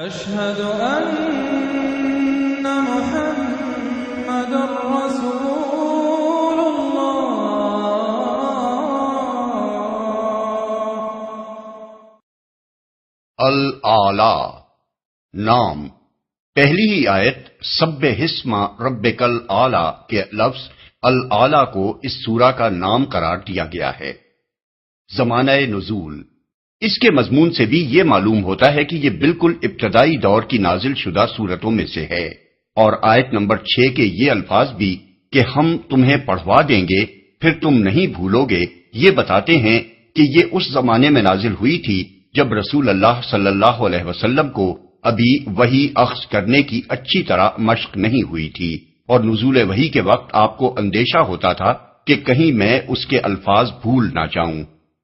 أشهد أن محمد رسول الله۔ الآلہ نام، پہلی ہی آیت سبح اسم ربک الآلہ کے لفظ الآلہ کو اس سورہ کا نام قرار دیا گیا ہے۔ زمانہ نزول، اس کے مضمون سے بھی یہ معلوم ہوتا ہے کہ یہ بالکل ابتدائی دور کی نازل شدہ سورتوں میں سے ہے، اور آیت نمبر 6 کے یہ الفاظ بھی کہ ہم تمہیں پڑھوا دیں گے پھر تم نہیں بھولو گے، یہ بتاتے ہیں کہ یہ اس زمانے میں نازل ہوئی تھی جب رسول اللہ صلی اللہ علیہ وسلم کو ابھی وحی اخذ کرنے کی اچھی طرح مشق نہیں ہوئی تھی، اور نزول وحی کے وقت آپ کو اندیشہ ہوتا تھا کہ کہیں میں اس کے الفاظ بھول نہ جاؤں۔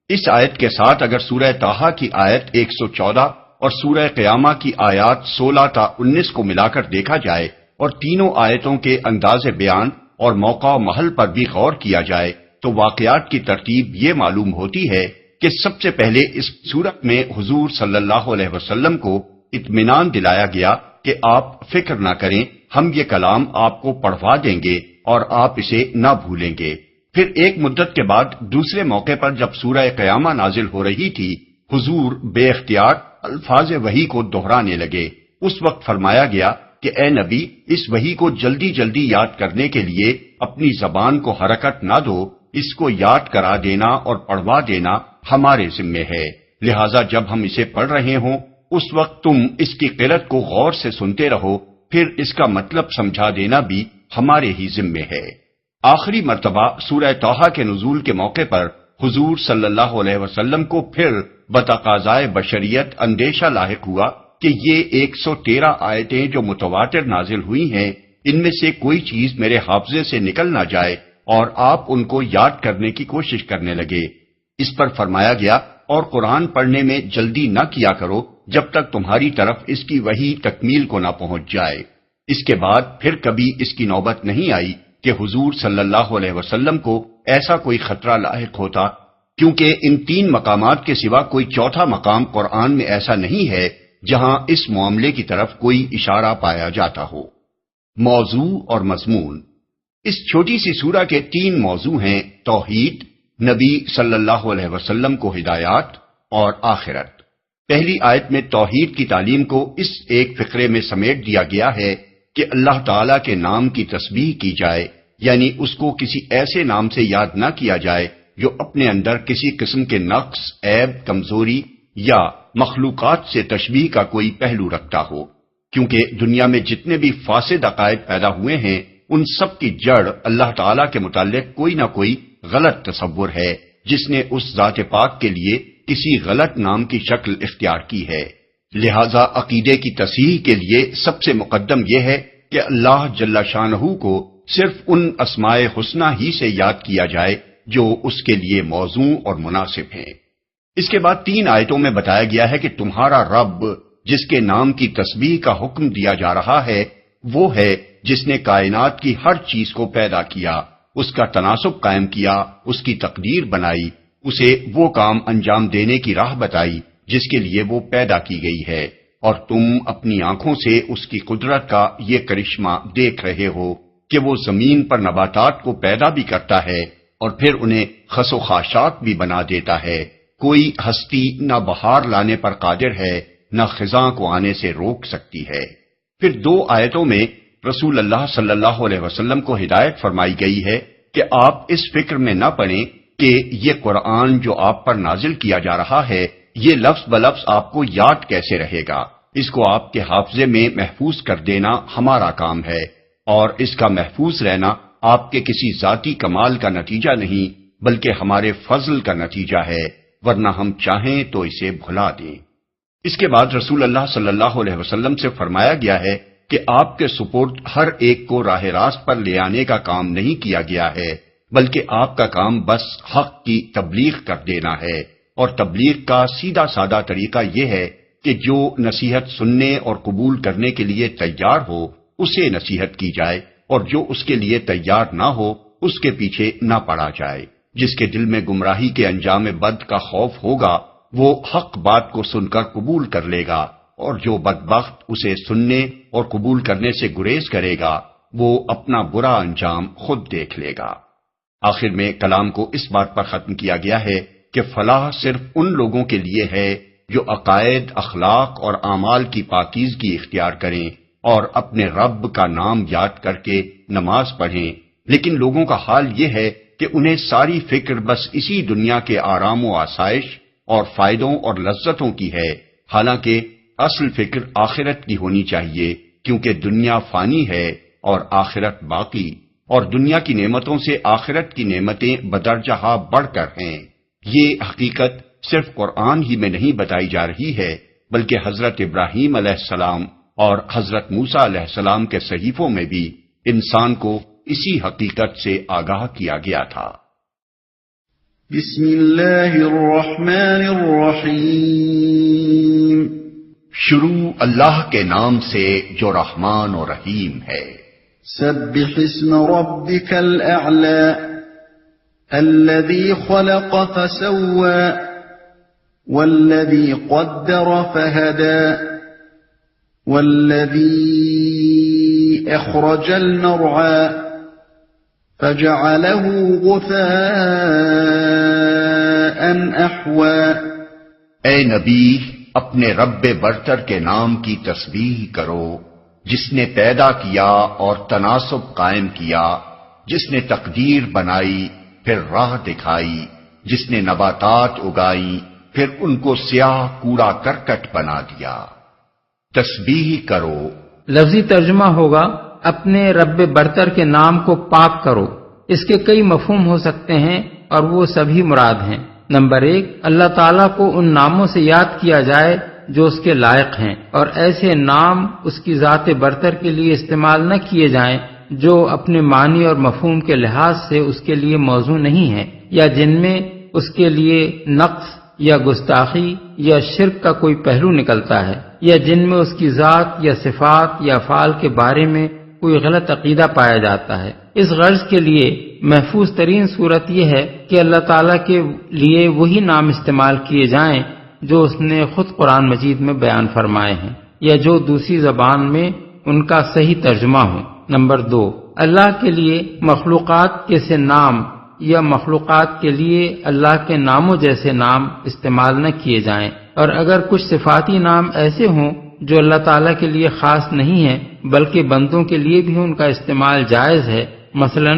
اس آیت کے ساتھ اگر سورہ طٰہٰ کی آیت 114 اور سورہ قیامہ کی آیات 16 تا 19 کو ملا کر دیکھا جائے اور تینوں آیتوں کے انداز بیان اور موقع و محل پر بھی غور کیا جائے تو واقعات کی ترتیب یہ معلوم ہوتی ہے کہ سب سے پہلے اس سورت میں حضور صلی اللہ علیہ وسلم کو اطمینان دلایا گیا کہ آپ فکر نہ کریں، ہم یہ کلام آپ کو پڑھوا دیں گے اور آپ اسے نہ بھولیں گے۔ پھر ایک مدت کے بعد دوسرے موقع پر جب سورہ قیامہ نازل ہو رہی تھی، حضور بے اختیار الفاظ وحی کو دہرانے لگے۔ اس وقت فرمایا گیا کہ اے نبی، اس وحی کو جلدی جلدی یاد کرنے کے لیے اپنی زبان کو حرکت نہ دو، اس کو یاد کرا دینا اور پڑھوا دینا ہمارے ذمے ہے، لہٰذا جب ہم اسے پڑھ رہے ہوں اس وقت تم اس کی قرأت کو غور سے سنتے رہو، پھر اس کا مطلب سمجھا دینا بھی ہمارے ہی ذمے ہے۔ آخری مرتبہ سورہ طٰہٰ کے نزول کے موقع پر حضور صلی اللہ علیہ وسلم کو پھر بتقاضائے بشریت اندیشہ لاحق ہوا کہ یہ 113 آیتیں جو متواتر نازل ہوئی ہیں، ان میں سے کوئی چیز میرے حافظے سے نکل نہ جائے اور آپ ان کو یاد کرنے کی کوشش کرنے لگے۔ اس پر فرمایا گیا اور قرآن پڑھنے میں جلدی نہ کیا کرو جب تک تمہاری طرف اس کی وحی تکمیل کو نہ پہنچ جائے۔ اس کے بعد پھر کبھی اس کی نوبت نہیں آئی کہ حضور صلی اللہ علیہ وسلم کو ایسا کوئی خطرہ لاحق ہوتا، کیونکہ ان 3 مقامات کے سوا کوئی چوتھا مقام قرآن میں ایسا نہیں ہے جہاں اس معاملے کی طرف کوئی اشارہ پایا جاتا ہو۔ موضوع اور مضمون، اس چھوٹی سی سورہ کے 3 موضوع ہیں: توحید، نبی صلی اللہ علیہ وسلم کو ہدایات، اور آخرت۔ پہلی آیت میں توحید کی تعلیم کو اس ایک فقرے میں سمیٹ دیا گیا ہے کہ اللہ تعالیٰ کے نام کی تسبیح کی جائے، یعنی اس کو کسی ایسے نام سے یاد نہ کیا جائے جو اپنے اندر کسی قسم کے نقص، عیب، کمزوری یا مخلوقات سے تشبیہ کا کوئی پہلو رکھتا ہو، کیونکہ دنیا میں جتنے بھی فاسد عقائد پیدا ہوئے ہیں ان سب کی جڑ اللہ تعالیٰ کے متعلق کوئی نہ کوئی غلط تصور ہے جس نے اس ذات پاک کے لیے کسی غلط نام کی شکل اختیار کی ہے۔ لہذا عقیدے کی تصحیح کے لیے سب سے مقدم یہ ہے کہ اللہ جل شانہ کو صرف ان اسماء حسنی ہی سے یاد کیا جائے جو اس کے لیے موزوں اور مناسب ہیں۔ اس کے بعد 3 آیتوں میں بتایا گیا ہے کہ تمہارا رب جس کے نام کی تسبیح کا حکم دیا جا رہا ہے وہ ہے جس نے کائنات کی ہر چیز کو پیدا کیا، اس کا تناسب قائم کیا، اس کی تقدیر بنائی، اسے وہ کام انجام دینے کی راہ بتائی جس کے لیے وہ پیدا کی گئی ہے، اور تم اپنی آنکھوں سے اس کی قدرت کا یہ کرشمہ دیکھ رہے ہو کہ وہ زمین پر نباتات کو پیدا بھی کرتا ہے اور پھر انہیں خس و خاشاک بھی بنا دیتا ہے۔ کوئی ہستی نہ بہار لانے پر قادر ہے نہ خزاں کو آنے سے روک سکتی ہے۔ پھر 2 آیتوں میں رسول اللہ صلی اللہ علیہ وسلم کو ہدایت فرمائی گئی ہے کہ آپ اس فکر میں نہ پڑیں کہ یہ قرآن جو آپ پر نازل کیا جا رہا ہے یہ لفظ بلفظ آپ کو یاد کیسے رہے گا، اس کو آپ کے حافظے میں محفوظ کر دینا ہمارا کام ہے، اور اس کا محفوظ رہنا آپ کے کسی ذاتی کمال کا نتیجہ نہیں بلکہ ہمارے فضل کا نتیجہ ہے، ورنہ ہم چاہیں تو اسے بھلا دیں۔ اس کے بعد رسول اللہ صلی اللہ علیہ وسلم سے فرمایا گیا ہے کہ آپ کے سپرد ہر ایک کو راہ راست پر لے آنے کا کام نہیں کیا گیا ہے، بلکہ آپ کا کام بس حق کی تبلیغ کر دینا ہے، اور تبلیغ کا سیدھا سادہ طریقہ یہ ہے کہ جو نصیحت سننے اور قبول کرنے کے لیے تیار ہو اسے نصیحت کی جائے، اور جو اس کے لیے تیار نہ ہو اس کے پیچھے نہ پڑا جائے۔ جس کے دل میں گمراہی کے انجام بد کا خوف ہوگا وہ حق بات کو سن کر قبول کر لے گا، اور جو بدبخت اسے سننے اور قبول کرنے سے گریز کرے گا وہ اپنا برا انجام خود دیکھ لے گا۔ آخر میں کلام کو اس بات پر ختم کیا گیا ہے کہ فلاح صرف ان لوگوں کے لیے ہے جو عقائد، اخلاق اور اعمال کی پاکیزگی اختیار کریں اور اپنے رب کا نام یاد کر کے نماز پڑھیں، لیکن لوگوں کا حال یہ ہے کہ انہیں ساری فکر بس اسی دنیا کے آرام و آسائش اور فائدوں اور لذتوں کی ہے، حالانکہ اصل فکر آخرت کی ہونی چاہیے، کیونکہ دنیا فانی ہے اور آخرت باقی، اور دنیا کی نعمتوں سے آخرت کی نعمتیں بدرجہ بڑھ کر ہیں۔ یہ حقیقت صرف قرآن ہی میں نہیں بتائی جا رہی ہے، بلکہ حضرت ابراہیم علیہ السلام اور حضرت موسیٰ علیہ السلام کے صحیفوں میں بھی انسان کو اسی حقیقت سے آگاہ کیا گیا تھا۔ بسم اللہ الرحمن الرحیم۔ شروع اللہ کے نام سے جو رحمان و رحیم ہے۔ سبح اسم ربک الاعلی الذی خلق فسوى والذی قدر فہدى والذی اخرج المرعى فجعله غثاء احوى۔ اے نبی، اپنے رب برتر کے نام کی تسبیح کرو، جس نے پیدا کیا اور تناسب قائم کیا، جس نے تقدیر بنائی پھر راہ دکھائی، جس نے نباتات اگائی پھر ان کو سیاہ کوڑا کرکٹ بنا دیا۔ تسبیح کرو لفظی ترجمہ ہوگا اپنے رب برتر کے نام کو پاک کرو۔ اس کے کئی مفہوم ہو سکتے ہیں اور وہ سبھی مراد ہیں۔ نمبر 1، اللہ تعالیٰ کو ان ناموں سے یاد کیا جائے جو اس کے لائق ہیں، اور ایسے نام اس کی ذات برتر کے لیے استعمال نہ کیے جائیں جو اپنے معنی اور مفہوم کے لحاظ سے اس کے لیے موزوں نہیں ہیں، یا جن میں اس کے لیے نقص یا گستاخی یا شرک کا کوئی پہلو نکلتا ہے، یا جن میں اس کی ذات یا صفات یا افعال کے بارے میں کوئی غلط عقیدہ پایا جاتا ہے۔ اس غرض کے لیے محفوظ ترین صورت یہ ہے کہ اللہ تعالیٰ کے لیے وہی نام استعمال کیے جائیں جو اس نے خود قرآن مجید میں بیان فرمائے ہیں، یا جو دوسری زبان میں ان کا صحیح ترجمہ ہو۔ نمبر 2، اللہ کے لیے مخلوقات کے سے نام یا مخلوقات کے لیے اللہ کے ناموں جیسے نام استعمال نہ کیے جائیں، اور اگر کچھ صفاتی نام ایسے ہوں جو اللہ تعالیٰ کے لیے خاص نہیں ہیں بلکہ بندوں کے لیے بھی ان کا استعمال جائز ہے، مثلا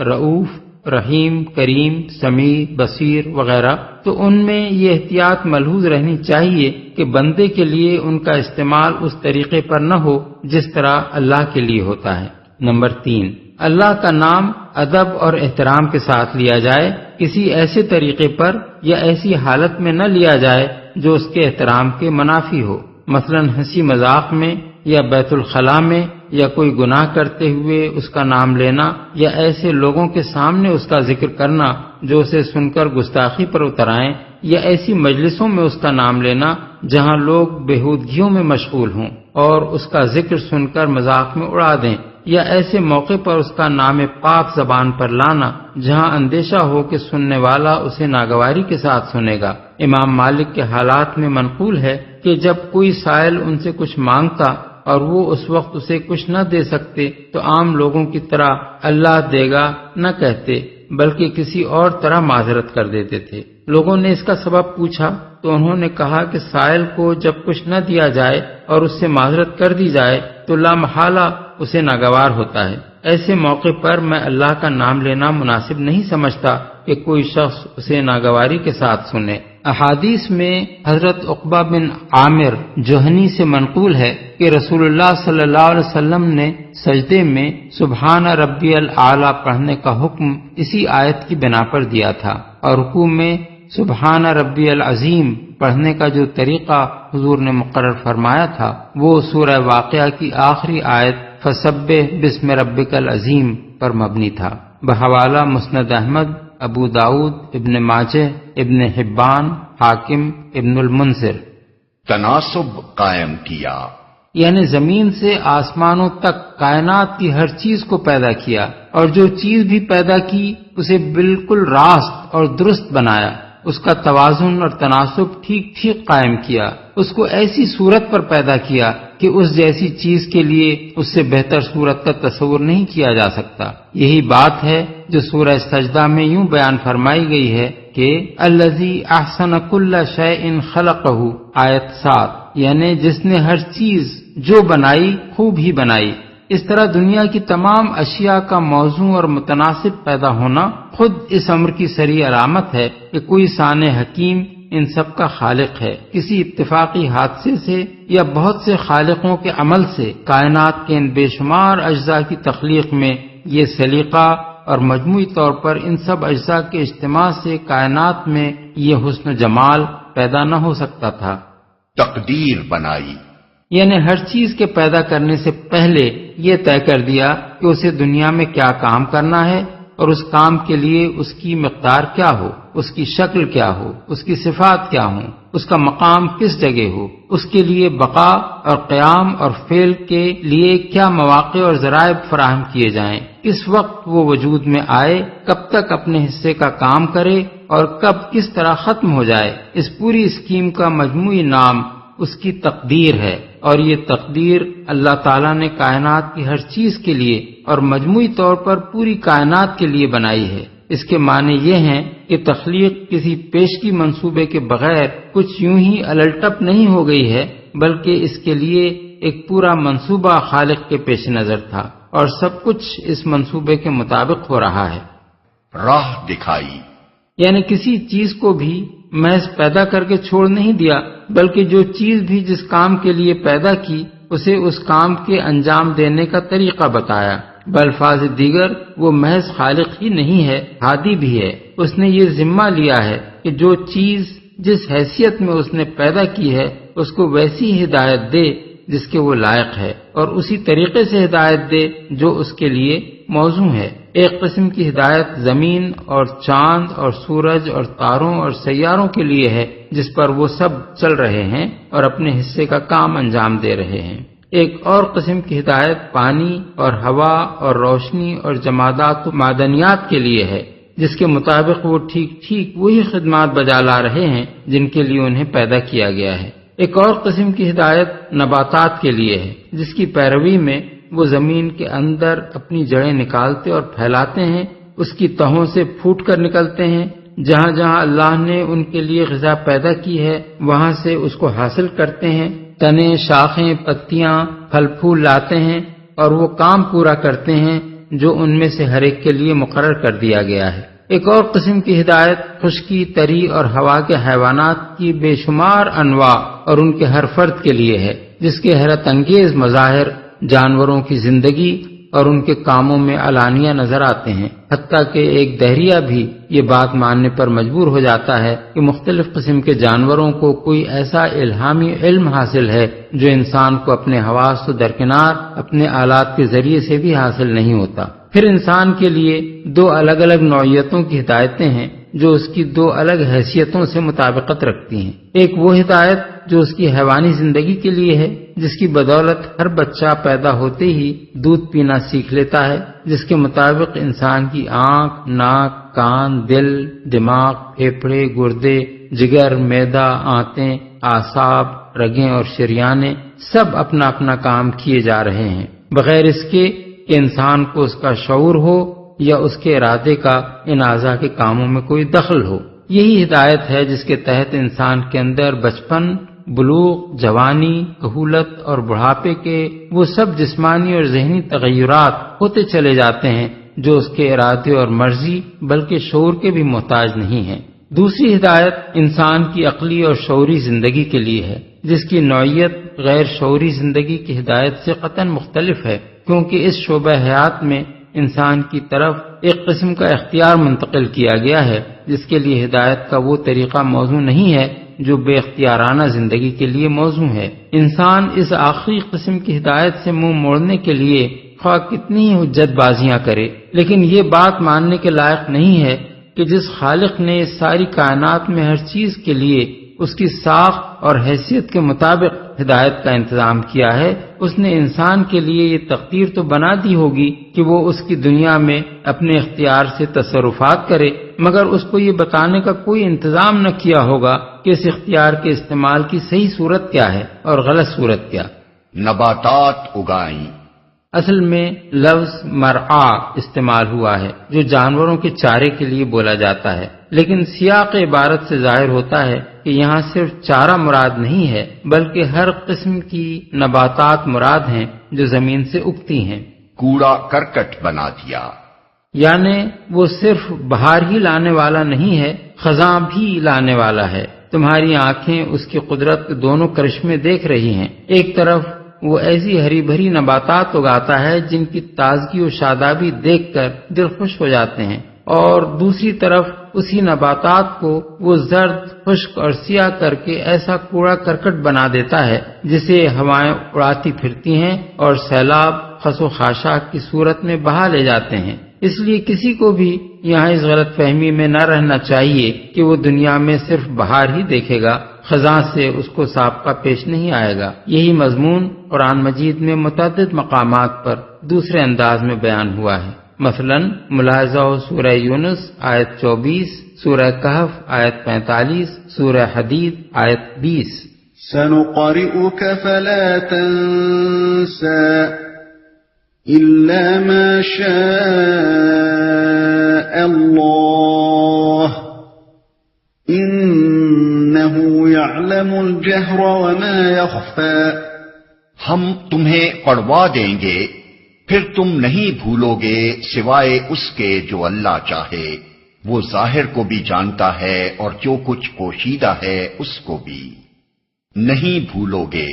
رؤوف، رحیم، کریم، سمیع، بصیر وغیرہ، تو ان میں یہ احتیاط ملحوظ رہنی چاہیے کہ بندے کے لیے ان کا استعمال اس طریقے پر نہ ہو جس طرح اللہ کے لیے ہوتا ہے۔ نمبر 3، اللہ کا نام ادب اور احترام کے ساتھ لیا جائے، کسی ایسے طریقے پر یا ایسی حالت میں نہ لیا جائے جو اس کے احترام کے منافی ہو، مثلا ہنسی مذاق میں یا بیت الخلاء میں، یا کوئی گناہ کرتے ہوئے اس کا نام لینا، یا ایسے لوگوں کے سامنے اس کا ذکر کرنا جو اسے سن کر گستاخی پر اتر آئیں، یا ایسی مجلسوں میں اس کا نام لینا جہاں لوگ بےہودگیوں میں مشغول ہوں اور اس کا ذکر سن کر مذاق میں اڑا دیں، یا ایسے موقع پر اس کا نام پاک زبان پر لانا جہاں اندیشہ ہو کہ سننے والا اسے ناگواری کے ساتھ سنے گا۔ امام مالک کے حالات میں منقول ہے کہ جب کوئی سائل ان سے کچھ مانگتا اور وہ اس وقت اسے کچھ نہ دے سکتے تو عام لوگوں کی طرح اللہ دے گا نہ کہتے بلکہ کسی اور طرح معذرت کر دیتے تھے۔ لوگوں نے اس کا سبب پوچھا تو انہوں نے کہا کہ سائل کو جب کچھ نہ دیا جائے اور اس سے معذرت کر دی جائے تو لا محالہ اسے ناگوار ہوتا ہے۔ ایسے موقع پر میں اللہ کا نام لینا مناسب نہیں سمجھتا کہ کوئی شخص اسے ناگواری کے ساتھ سنے۔ احادیث میں حضرت عقبہ بن عامر جوہنی سے منقول ہے کہ رسول اللہ صلی اللہ علیہ وسلم نے سجدے میں سبحان ربی الاعلی پڑھنے کا حکم اسی آیت کی بنا پر دیا تھا، اور رکوع میں سبحان ربی العظیم پڑھنے کا جو طریقہ حضور نے مقرر فرمایا تھا وہ سورہ واقعہ کی آخری آیت فسبح بسم ربک العظیم پر مبنی تھا۔ بحوالہ مسند احمد، ابو داؤد، ابن ماجہ، ابن حبان، حاکم، ابن المنذر۔ تناسب قائم کیا، یعنی زمین سے آسمانوں تک کائنات کی ہر چیز کو پیدا کیا، اور جو چیز بھی پیدا کی اسے بالکل راست اور درست بنایا، اس کا توازن اور تناسب ٹھیک ٹھیک قائم کیا، اس کو ایسی صورت پر پیدا کیا کہ اس جیسی چیز کے لیے اس سے بہتر صورت کا تصور نہیں کیا جا سکتا۔ یہی بات ہے جو سورہ سجدہ میں یوں بیان فرمائی گئی ہے کہ الذی احسن کل شیء خلقہ، آیت 7، یعنی جس نے ہر چیز جو بنائی خوب ہی بنائی۔ اس طرح دنیا کی تمام اشیاء کا موزوں اور متناسب پیدا ہونا خود اس امر کی صریح علامت ہے کہ کوئی صانع حکیم ان سب کا خالق ہے۔ کسی اتفاقی حادثے سے یا بہت سے خالقوں کے عمل سے کائنات کے ان بے شمار اجزاء کی تخلیق میں یہ سلیقہ اور مجموعی طور پر ان سب اجزاء کے اجتماع سے کائنات میں یہ حسن و جمال پیدا نہ ہو سکتا تھا۔ تقدیر بنائی، یعنی ہر چیز کے پیدا کرنے سے پہلے یہ طے کر دیا کہ اسے دنیا میں کیا کام کرنا ہے اور اس کام کے لیے اس کی مقدار کیا ہو، اس کی شکل کیا ہو، اس کی صفات کیا ہوں، اس کا مقام کس جگہ ہو، اس کے لیے بقا اور قیام اور فعل کے لیے کیا مواقع اور ذرائع فراہم کیے جائیں، کس وقت وہ وجود میں آئے، کب تک اپنے حصے کا کام کرے اور کب کس طرح ختم ہو جائے۔ اس پوری اسکیم کا مجموعی نام اس کی تقدیر ہے، اور یہ تقدیر اللہ تعالیٰ نے کائنات کی ہر چیز کے لیے اور مجموعی طور پر پوری کائنات کے لیے بنائی ہے۔ اس کے معنی یہ ہیں کہ تخلیق کسی پیشگی منصوبے کے بغیر کچھ یوں ہی الٹپ نہیں ہو گئی ہے، بلکہ اس کے لیے ایک پورا منصوبہ خالق کے پیش نظر تھا، اور سب کچھ اس منصوبے کے مطابق ہو رہا ہے۔ راہ دکھائی، یعنی کسی چیز کو بھی محض پیدا کر کے چھوڑ نہیں دیا، بلکہ جو چیز بھی جس کام کے لیے پیدا کی اسے اس کام کے انجام دینے کا طریقہ بتایا۔ بالفاظ دیگر وہ محض خالق ہی نہیں ہے، ہادی بھی ہے۔ اس نے یہ ذمہ لیا ہے کہ جو چیز جس حیثیت میں اس نے پیدا کی ہے اس کو ویسی ہدایت دے جس کے وہ لائق ہے، اور اسی طریقے سے ہدایت دے جو اس کے لیے موزوں ہے۔ ایک قسم کی ہدایت زمین اور چاند اور سورج اور تاروں اور سیاروں کے لیے ہے جس پر وہ سب چل رہے ہیں اور اپنے حصے کا کام انجام دے رہے ہیں۔ ایک اور قسم کی ہدایت پانی اور ہوا اور روشنی اور جمادات و معدنیات کے لیے ہے، جس کے مطابق وہ ٹھیک ٹھیک وہی خدمات بجا لا رہے ہیں جن کے لیے انہیں پیدا کیا گیا ہے۔ ایک اور قسم کی ہدایت نباتات کے لیے ہے، جس کی پیروی میں وہ زمین کے اندر اپنی جڑیں نکالتے اور پھیلاتے ہیں، اس کی تہوں سے پھوٹ کر نکلتے ہیں، جہاں جہاں اللہ نے ان کے لیے غذا پیدا کی ہے وہاں سے اس کو حاصل کرتے ہیں، تنے، شاخیں، پتیاں، پھل پھول لاتے ہیں اور وہ کام پورا کرتے ہیں جو ان میں سے ہر ایک کے لیے مقرر کر دیا گیا ہے۔ ایک اور قسم کی ہدایت خشکی، تری اور ہوا کے حیوانات کی بے شمار انواع اور ان کے ہر فرد کے لیے ہے، جس کے حیرت انگیز مظاہر جانوروں کی زندگی اور ان کے کاموں میں علانیہ نظر آتے ہیں، حتیٰ کہ ایک دہریہ بھی یہ بات ماننے پر مجبور ہو جاتا ہے کہ مختلف قسم کے جانوروں کو کوئی ایسا الہامی علم حاصل ہے جو انسان کو اپنے حواس و درکنار اپنے آلات کے ذریعے سے بھی حاصل نہیں ہوتا۔ پھر انسان کے لیے دو الگ الگ نوعیتوں کی ہدایتیں ہیں جو اس کی دو الگ حیثیتوں سے مطابقت رکھتی ہیں۔ ایک وہ ہدایت جو اس کی حیوانی زندگی کے لیے ہے، جس کی بدولت ہر بچہ پیدا ہوتے ہی دودھ پینا سیکھ لیتا ہے، جس کے مطابق انسان کی آنکھ، ناک، کان، دل، دماغ، پھیپھڑے، گردے، جگر، معدہ، آنتیں، اعصاب، رگیں اور شریانیں سب اپنا اپنا کام کیے جا رہے ہیں، بغیر اس کے کہ انسان کو اس کا شعور ہو یا اس کے ارادے کا ان اعضاء کے کاموں میں کوئی دخل ہو۔ یہی ہدایت ہے جس کے تحت انسان کے اندر بچپن، بلوغ، جوانی، کہولت اور بڑھاپے کے وہ سب جسمانی اور ذہنی تغیرات ہوتے چلے جاتے ہیں جو اس کے ارادے اور مرضی بلکہ شعور کے بھی محتاج نہیں ہیں۔ دوسری ہدایت انسان کی عقلی اور شعوری زندگی کے لیے ہے، جس کی نوعیت غیر شعوری زندگی کی ہدایت سے قطعاً مختلف ہے، کیونکہ اس شعبہ حیات میں انسان کی طرف ایک قسم کا اختیار منتقل کیا گیا ہے جس کے لیے ہدایت کا وہ طریقہ موزوں نہیں ہے جو بے اختیارانہ زندگی کے لیے موزوں ہے۔ انسان اس آخری قسم کی ہدایت سے منہ موڑنے کے لیے خواہ کتنی ہی حجت بازیاں کرے، لیکن یہ بات ماننے کے لائق نہیں ہے کہ جس خالق نے ساری کائنات میں ہر چیز کے لیے اس کی ساخت اور حیثیت کے مطابق ہدایت کا انتظام کیا ہے، اس نے انسان کے لیے یہ تقدیر تو بنا دی ہوگی کہ وہ اس کی دنیا میں اپنے اختیار سے تصرفات کرے، مگر اس کو یہ بتانے کا کوئی انتظام نہ کیا ہوگا کہ اس اختیار کے استعمال کی صحیح صورت کیا ہے اور غلط صورت کیا۔ نباتات اگائیں۔ اصل میں لفظ مرعا استعمال ہوا ہے جو جانوروں کے چارے کے لیے بولا جاتا ہے، لیکن سیاق عبارت سے ظاہر ہوتا ہے کہ یہاں صرف چارہ مراد نہیں ہے بلکہ ہر قسم کی نباتات مراد ہیں جو زمین سے اگتی ہیں۔ کوڑا کرکٹ بنا دیا۔ یعنی وہ صرف بہار ہی لانے والا نہیں ہے، خزاں بھی لانے والا ہے۔ تمہاری آنکھیں اس کی قدرت کے دونوں کرشمے دیکھ رہی ہیں۔ ایک طرف وہ ایسی ہری بھری نباتات اگاتا ہے جن کی تازگی و شادابی دیکھ کر دل خوش ہو جاتے ہیں، اور دوسری طرف اسی نباتات کو وہ زرد، خشک اور سیاہ کر کے ایسا کوڑا کرکٹ بنا دیتا ہے جسے ہوائیں اڑاتی پھرتی ہیں اور سیلاب خس و خاشاک کی صورت میں بہا لے جاتے ہیں۔ اس لیے کسی کو بھی یہاں اس غلط فہمی میں نہ رہنا چاہیے کہ وہ دنیا میں صرف بہار ہی دیکھے گا، خزاں سے اس کو سابقہ پیش نہیں آئے گا۔ یہی مضمون قرآن مجید میں متعدد مقامات پر دوسرے انداز میں بیان ہوا ہے۔ مثلا ملاحظہ ہو سورہ یونس آیت 24، سورہ کہف آیت 45، سورہ حدید آیت 20۔ سنقرئك فلا تنسى إلا ما شاء الله إنه يعلم الجهر وما يخفى۔ ہم تمہیں پڑھوا دیں گے، پھر تم نہیں بھولو گے سوائے اس کے جو اللہ چاہے، وہ ظاہر کو بھی جانتا ہے اور جو کچھ پوشیدہ ہے اس کو بھی نہیں بھولو گے۔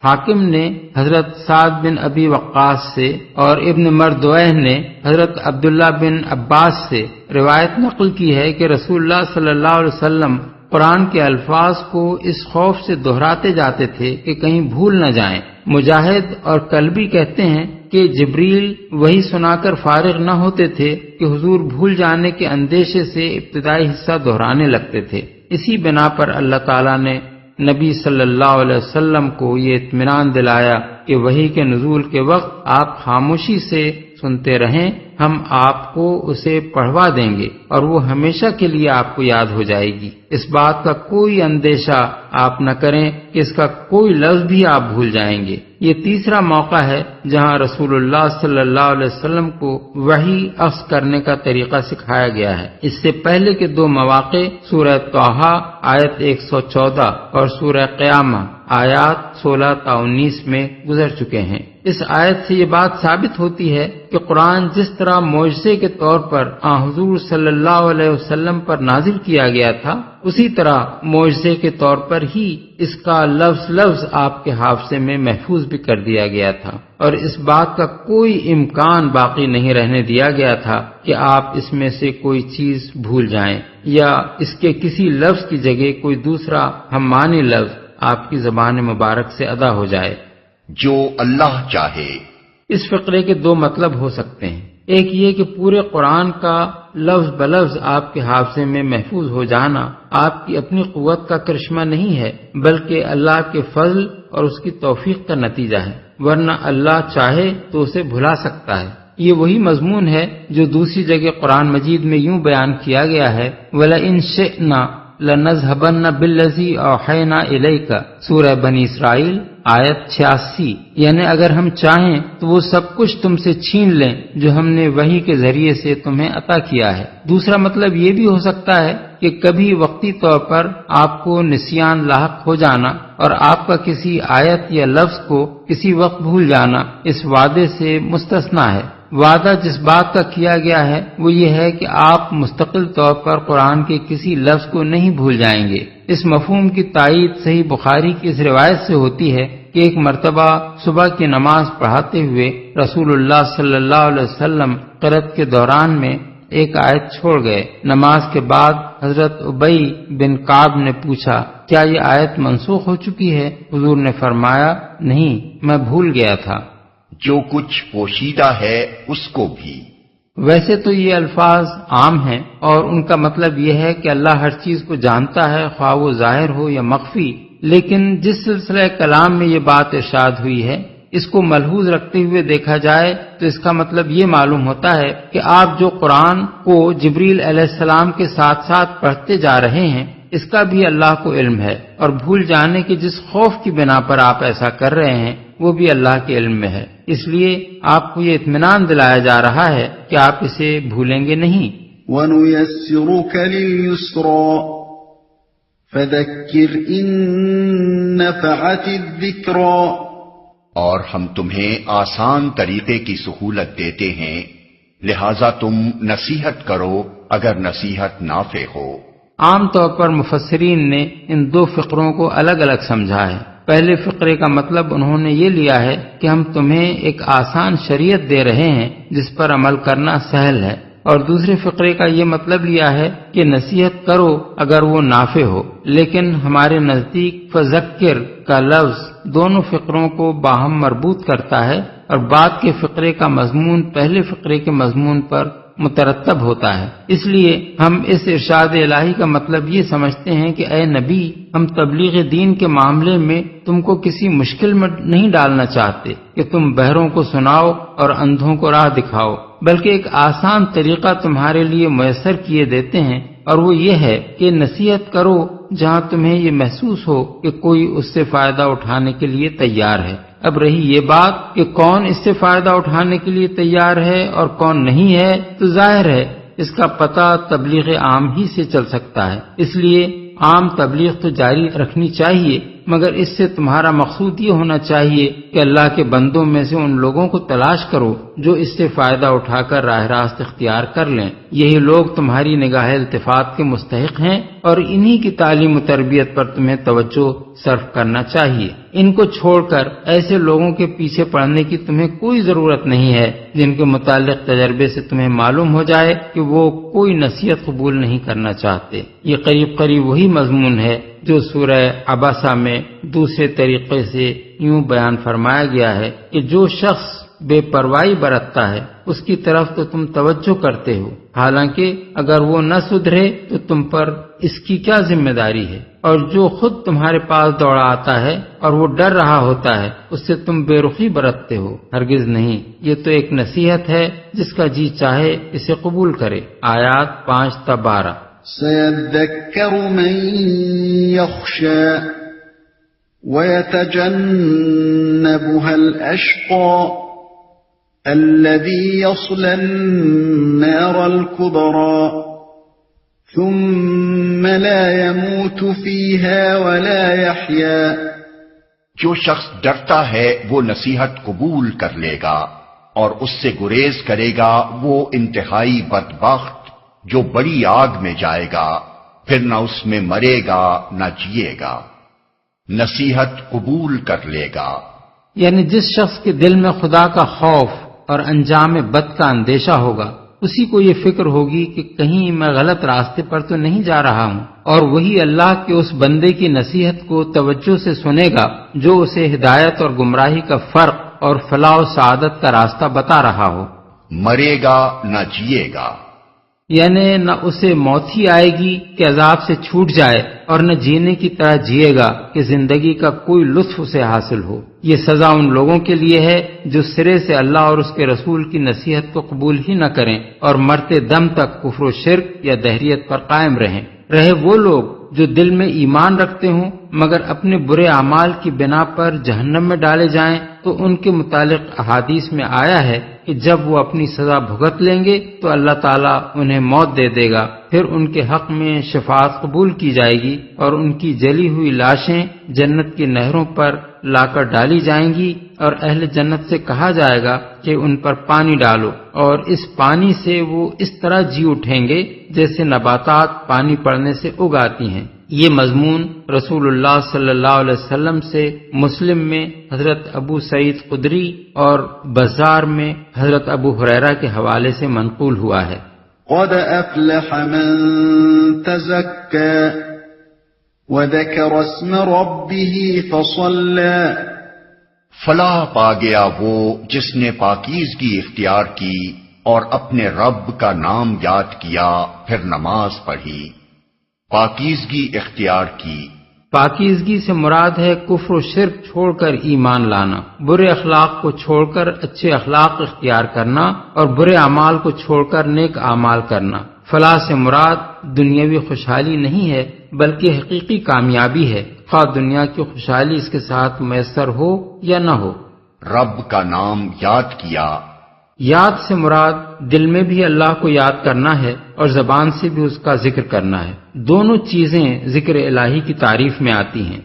حاکم نے حضرت سعد بن ابی وقاص سے اور ابن مردویہ نے حضرت عبداللہ بن عباس سے روایت نقل کی ہے کہ رسول اللہ صلی اللہ علیہ وسلم قرآن کے الفاظ کو اس خوف سے دہراتے جاتے تھے کہ کہیں بھول نہ جائیں۔ مجاہد اور کلبی کہتے ہیں کہ جبریل وہی سنا کر فارغ نہ ہوتے تھے کہ حضور بھول جانے کے اندیشے سے ابتدائی حصہ دہرانے لگتے تھے۔ اسی بنا پر اللہ تعالیٰ نے نبی صلی اللہ علیہ وسلم کو یہ اطمینان دلایا کہ وحی کے نزول کے وقت آپ خاموشی سے سنتے رہیں، ہم آپ کو اسے پڑھوا دیں گے اور وہ ہمیشہ کے لیے آپ کو یاد ہو جائے گی۔ اس بات کا کوئی اندیشہ آپ نہ کریں کہ اس کا کوئی لفظ بھی آپ بھول جائیں گے۔ یہ تیسرا موقع ہے جہاں رسول اللہ صلی اللہ علیہ وسلم کو وحی اخذ کرنے کا طریقہ سکھایا گیا ہے۔ اس سے پہلے کے دو مواقع سورہ طٰہٰ آیت 114 اور سورہ قیامہ آیات 16 تا 19 میں گزر چکے ہیں۔ اس آیت سے یہ بات ثابت ہوتی ہے کہ قرآن جس طرح معجزے کے طور پر حضور صلی اللہ علیہ وسلم پر نازل کیا گیا تھا، اسی طرح معجزے کے طور پر ہی اس کا لفظ لفظ آپ کے حافظے میں محفوظ بھی کر دیا گیا تھا، اور اس بات کا کوئی امکان باقی نہیں رہنے دیا گیا تھا کہ آپ اس میں سے کوئی چیز بھول جائیں یا اس کے کسی لفظ کی جگہ کوئی دوسرا ہم معنی لفظ آپ کی زبان مبارک سے ادا ہو جائے۔ جو اللہ چاہے۔ اس فقرے کے دو مطلب ہو سکتے ہیں، ایک یہ کہ پورے قرآن کا لفظ بلفظ آپ کے حافظے میں محفوظ ہو جانا آپ کی اپنی قوت کا کرشمہ نہیں ہے بلکہ اللہ کے فضل اور اس کی توفیق کا نتیجہ ہے، ورنہ اللہ چاہے تو اسے بھلا سکتا ہے۔ یہ وہی مضمون ہے جو دوسری جگہ قرآن مجید میں یوں بیان کیا گیا ہے، وَلَئِن شِئْنَا لَنَذْهَبَنَّ بِالَّذِي أَوْحَيْنَا إِلَيْكَ سورہ بنی اسرائیل آیت 86، یعنی اگر ہم چاہیں تو وہ سب کچھ تم سے چھین لیں جو ہم نے وحی کے ذریعے سے تمہیں عطا کیا ہے۔ دوسرا مطلب یہ بھی ہو سکتا ہے کہ کبھی وقتی طور پر آپ کو نسیان لاحق ہو جانا اور آپ کا کسی آیت یا لفظ کو کسی وقت بھول جانا اس وعدے سے مستثنا ہے۔ وعدہ جس بات کا کیا گیا ہے وہ یہ ہے کہ آپ مستقل طور پر قرآن کے کسی لفظ کو نہیں بھول جائیں گے۔ اس مفہوم کی تائید صحیح بخاری کی اس روایت سے ہوتی ہے کہ ایک مرتبہ صبح کی نماز پڑھاتے ہوئے رسول اللہ صلی اللہ علیہ وسلم قرأت کے دوران میں ایک آیت چھوڑ گئے۔ نماز کے بعد حضرت ابی بن کعب نے پوچھا، کیا یہ آیت منسوخ ہو چکی ہے؟ حضور نے فرمایا، نہیں، میں بھول گیا تھا۔ جو کچھ پوشیدہ ہے اس کو بھی۔ ویسے تو یہ الفاظ عام ہیں اور ان کا مطلب یہ ہے کہ اللہ ہر چیز کو جانتا ہے، خواہ وہ ظاہر ہو یا مخفی، لیکن جس سلسلہ کلام میں یہ بات ارشاد ہوئی ہے اس کو ملحوظ رکھتے ہوئے دیکھا جائے تو اس کا مطلب یہ معلوم ہوتا ہے کہ آپ جو قرآن کو جبریل علیہ السلام کے ساتھ ساتھ پڑھتے جا رہے ہیں اس کا بھی اللہ کو علم ہے، اور بھول جانے کے جس خوف کی بنا پر آپ ایسا کر رہے ہیں وہ بھی اللہ کے علم میں ہے، اس لیے آپ کو یہ اطمینان دلایا جا رہا ہے کہ آپ اسے بھولیں گے نہیں۔ وَنُيَسِّرُكَ لِلْيُسْرَىٰ فَذَكِّرْ إِن نَّفَعَتِ الذِّكْرَىٰ، اور ہم تمہیں آسان طریقے کی سہولت دیتے ہیں، لہذا تم نصیحت کرو اگر نصیحت نافع ہو۔ عام طور پر مفسرین نے ان دو فقروں کو الگ الگ سمجھا ہے۔ پہلے فقرے کا مطلب انہوں نے یہ لیا ہے کہ ہم تمہیں ایک آسان شریعت دے رہے ہیں جس پر عمل کرنا سہل ہے، اور دوسرے فقرے کا یہ مطلب لیا ہے کہ نصیحت کرو اگر وہ نافع ہو۔ لیکن ہمارے نزدیک فذکر کا لفظ دونوں فقروں کو باہم مربوط کرتا ہے، اور بعد کے فقرے کا مضمون پہلے فقرے کے مضمون پر مترتب ہوتا ہے۔ اس لیے ہم اس ارشاد الہی کا مطلب یہ سمجھتے ہیں کہ اے نبی، ہم تبلیغ دین کے معاملے میں تم کو کسی مشکل میں نہیں ڈالنا چاہتے کہ تم بہروں کو سناؤ اور اندھوں کو راہ دکھاؤ، بلکہ ایک آسان طریقہ تمہارے لیے میسر کیے دیتے ہیں، اور وہ یہ ہے کہ نصیحت کرو جہاں تمہیں یہ محسوس ہو کہ کوئی اس سے فائدہ اٹھانے کے لیے تیار ہے۔ اب رہی یہ بات کہ کون اس سے فائدہ اٹھانے کے لیے تیار ہے اور کون نہیں ہے، تو ظاہر ہے اس کا پتہ تبلیغ عام ہی سے چل سکتا ہے۔ اس لیے عام تبلیغ تو جاری رکھنی چاہیے، مگر اس سے تمہارا مقصود یہ ہونا چاہیے کہ اللہ کے بندوں میں سے ان لوگوں کو تلاش کرو جو اس سے فائدہ اٹھا کر راہ راست اختیار کر لیں۔ یہی لوگ تمہاری نگاہ التفات کے مستحق ہیں، اور انہی کی تعلیم و تربیت پر تمہیں توجہ صرف کرنا چاہیے۔ ان کو چھوڑ کر ایسے لوگوں کے پیچھے پڑنے کی تمہیں کوئی ضرورت نہیں ہے جن کے متعلق تجربے سے تمہیں معلوم ہو جائے کہ وہ کوئی نصیحت قبول نہیں کرنا چاہتے۔ یہ قریب قریب وہی مضمون ہے جو سورہ عباسہ میں دوسرے طریقے سے یوں بیان فرمایا گیا ہے کہ جو شخص بے پرواہی برتتا ہے اس کی طرف تو تم توجہ کرتے ہو، حالانکہ اگر وہ نہ سدھرے تو تم پر اس کی کیا ذمہ داری ہے، اور جو خود تمہارے پاس دوڑا آتا ہے اور وہ ڈر رہا ہوتا ہے اس سے تم بے رخی برتتے ہو، ہرگز نہیں۔ یہ تو ایک نصیحت ہے، جس کا جی چاہے اسے قبول کرے۔ آیات 5 تا 12۔ سيذكر من يخشى ويتجنبها الأشقى الذي يصلى النار الكبرى ثم لا يموت فيها ولا يحيا۔ جو شخص ڈرتا ہے وہ نصیحت قبول کر لے گا، اور اس سے گریز کرے گا وہ انتہائی بدبخت جو بڑی آگ میں جائے گا، پھر نہ اس میں مرے گا نہ جیے گا۔ نصیحت قبول کر لے گا، یعنی جس شخص کے دل میں خدا کا خوف اور انجام بد کا اندیشہ ہوگا، اسی کو یہ فکر ہوگی کہ کہیں میں غلط راستے پر تو نہیں جا رہا ہوں، اور وہی اللہ کے اس بندے کی نصیحت کو توجہ سے سنے گا جو اسے ہدایت اور گمراہی کا فرق اور فلاح و سعادت کا راستہ بتا رہا ہو۔ مرے گا نہ جیے گا، یعنی نہ اسے موت ہی آئے گی کہ عذاب سے چھوٹ جائے، اور نہ جینے کی طرح جیے گا کہ زندگی کا کوئی لطف اسے حاصل ہو۔ یہ سزا ان لوگوں کے لیے ہے جو سرے سے اللہ اور اس کے رسول کی نصیحت کو قبول ہی نہ کریں اور مرتے دم تک کفر و شرک یا دہریت پر قائم رہیں۔ رہے وہ لوگ جو دل میں ایمان رکھتے ہوں مگر اپنے برے اعمال کی بنا پر جہنم میں ڈالے جائیں، تو ان کے متعلق احادیث میں آیا ہے کہ جب وہ اپنی سزا بھگت لیں گے تو اللہ تعالیٰ انہیں موت دے دے گا، پھر ان کے حق میں شفاعت قبول کی جائے گی، اور ان کی جلی ہوئی لاشیں جنت کی نہروں پر لا کر ڈالی جائیں گی، اور اہل جنت سے کہا جائے گا کہ ان پر پانی ڈالو، اور اس پانی سے وہ اس طرح جی اٹھیں گے جیسے نباتات پانی پڑنے سے اگاتی ہیں۔ یہ مضمون رسول اللہ صلی اللہ علیہ وسلم سے مسلم میں حضرت ابو سعید خدری اور بزار میں حضرت ابو ہریرہ کے حوالے سے منقول ہوا ہے۔ قد افلح من تزكى وذكر اسم ربه فصلى۔ فلاح پا گیا وہ جس نے پاکیزگی اختیار کی اور اپنے رب کا نام یاد کیا، پھر نماز پڑھی۔ پاکیزگی اختیار کی پاکیزگی سے مراد ہے کفر و شرک چھوڑ کر ایمان لانا، برے اخلاق کو چھوڑ کر اچھے اخلاق اختیار کرنا اور برے اعمال کو چھوڑ کر نیک اعمال کرنا۔ فلاح سے مراد دنیاوی خوشحالی نہیں ہے بلکہ حقیقی کامیابی ہے، خواہ دنیا کی خوشحالی اس کے ساتھ میسر ہو یا نہ ہو۔ رب کا نام یاد کیا، یاد سے مراد دل میں بھی اللہ کو یاد کرنا ہے اور زبان سے بھی اس کا ذکر کرنا ہے۔ دونوں چیزیں ذکر الہی کی تعریف میں آتی ہیں۔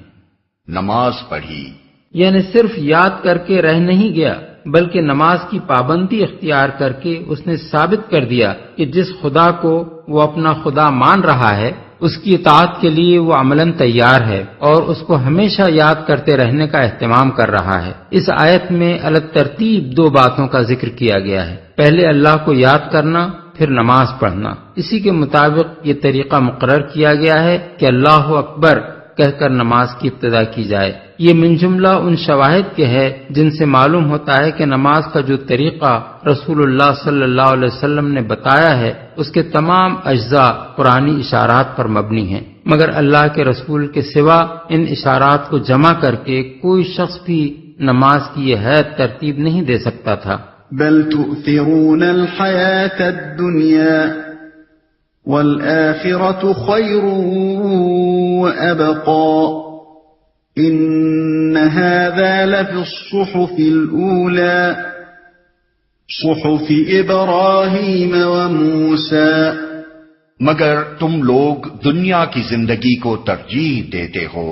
نماز پڑھی، یعنی صرف یاد کر کے رہ نہیں گیا بلکہ نماز کی پابندی اختیار کر کے اس نے ثابت کر دیا کہ جس خدا کو وہ اپنا خدا مان رہا ہے اس کی اطاعت کے لیے وہ عملاً تیار ہے اور اس کو ہمیشہ یاد کرتے رہنے کا اہتمام کر رہا ہے۔ اس آیت میں الگ ترتیب دو باتوں کا ذکر کیا گیا ہے، پہلے اللہ کو یاد کرنا، پھر نماز پڑھنا۔ اسی کے مطابق یہ طریقہ مقرر کیا گیا ہے کہ اللہ اکبر کہہ کر نماز کی ابتدا کی جائے۔ یہ من جملہ ان شواہد کے ہے جن سے معلوم ہوتا ہے کہ نماز کا جو طریقہ رسول اللہ صلی اللہ علیہ وسلم نے بتایا ہے اس کے تمام اجزاء قرآنی اشارات پر مبنی ہیں، مگر اللہ کے رسول کے سوا ان اشارات کو جمع کر کے کوئی شخص بھی نماز کی یہ حد ترتیب نہیں دے سکتا تھا۔ بل تؤثرون الحياة الدنيا والآخرة خير وأبقى إن هذا لفي الصحف الأولى صحف إبراهيم وموسى۔ مگر تم لوگ دنیا کی زندگی کو ترجیح دیتے ہو،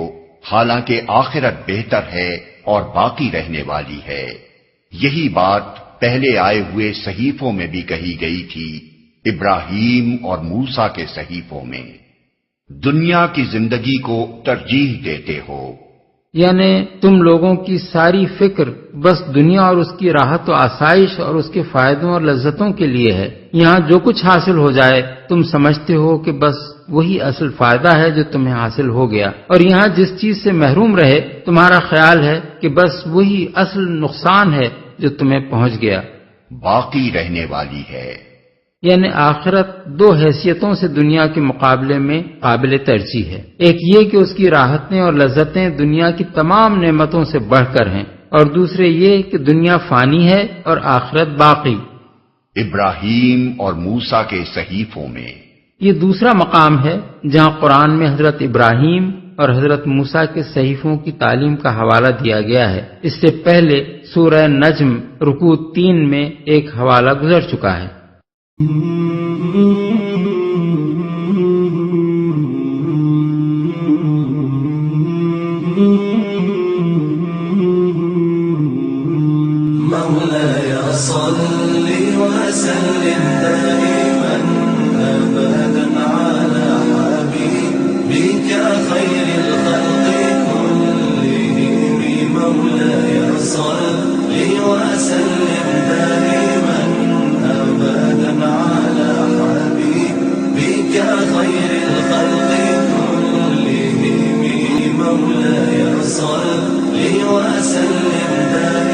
حالانکہ آخرت بہتر ہے اور باقی رہنے والی ہے۔ یہی بات پہلے آئے ہوئے صحیفوں میں بھی کہی گئی تھی، ابراہیم اور موسیٰ کے صحیفوں میں۔ دنیا کی زندگی کو ترجیح دیتے ہو، یعنی تم لوگوں کی ساری فکر بس دنیا اور اس کی راحت و آسائش اور اس کے فائدوں اور لذتوں کے لیے ہے۔ یہاں جو کچھ حاصل ہو جائے تم سمجھتے ہو کہ بس وہی اصل فائدہ ہے جو تمہیں حاصل ہو گیا، اور یہاں جس چیز سے محروم رہے تمہارا خیال ہے کہ بس وہی اصل نقصان ہے جو تمہیں پہنچ گیا۔ باقی رہنے والی ہے، یعنی آخرت دو حیثیتوں سے دنیا کے مقابلے میں قابل ترجیح ہے۔ ایک یہ کہ اس کی راحتیں اور لذتیں دنیا کی تمام نعمتوں سے بڑھ کر ہیں، اور دوسرے یہ کہ دنیا فانی ہے اور آخرت باقی۔ ابراہیم اور موسیٰ کے صحیفوں میں، یہ دوسرا مقام ہے جہاں قرآن میں حضرت ابراہیم اور حضرت موسیٰ کے صحیفوں کی تعلیم کا حوالہ دیا گیا ہے۔ اس سے پہلے سورہ نجم رکوع 3 میں ایک حوالہ گزر چکا ہے۔ مولاي صل وسلم دائما أبدا على حبيبك خير الخلق كلهم مولاي صل وسلم دائما أبدا على حبيبك خير الخلق كلهم مولاي صل وسلم دائما